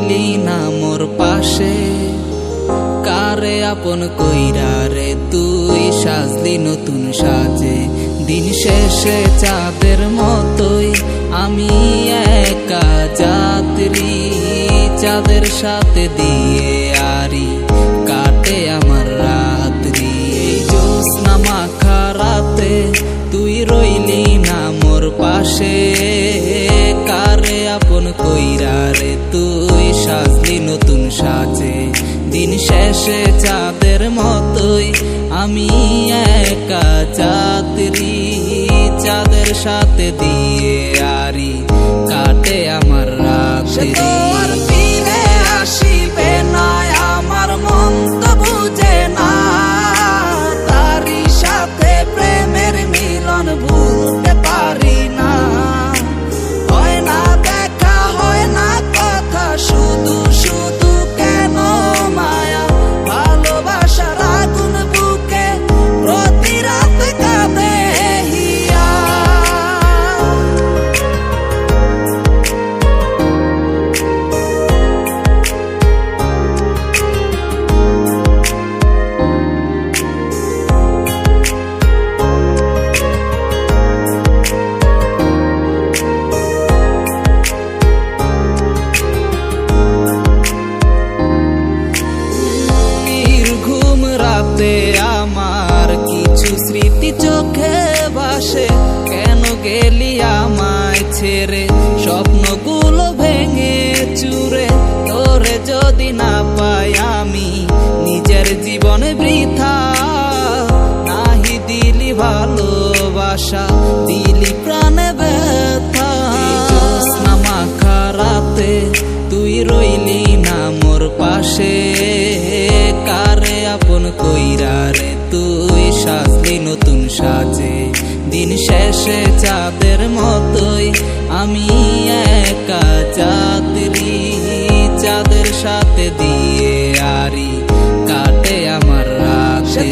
রইলি না মোর পাশে, কারে আপন কইরা রে তুই সাজলি নতুন সাজে। দিন শেষে চাঁদের মতোই আমি একা যাত্রী, চাঁদের সাথে দিয়ে আরি কাটে আমার রাত্রি। এই জ্যোৎস্না মাখা রাতে তুই রইলি না মোর পাশে, কারে আপন কইরা রে তুই সাজলি নতুন সাজে। দিন শেষে চাঁদের মতোই আমি একা যাত্রী, চাঁদের সাথে দিয়ে আরি কাটে আমার রাত্রি। ফিরে আসিবে না আমার মন তো বুঝে না, তারি সাথে প্রেমের মিলন ভুলতে পারি না। হয় না দেখা হয় না কথা, শুধু শুধু কেন মায়া, ভালোবাসার আগুন বুকে প্রতি রাত কাঁদে হিয়া। আমার কিছু স্মৃতি চোখে ভাসে, কেন গেলি আমায় ছেড়ে, স্বপ্নগুলো ভেঙে চুরে। তোরে যদি না পাই আমি নিজের জীবনে বৃথা, নাহি দিলি ভালোবাসা দিলি প্রাণে ব্যথা। জ্যোৎস্না মাখা রাতে তুই রইলি না মোর পাশে, কারে আপন কইরা রে তুই সাজলি নতুন সাজে। দিন শেষে চাঁদের মতোই আমি একা যাত্রী, চাঁদের সাথে দিয়ে আরি কাটে আমার রাত্রি।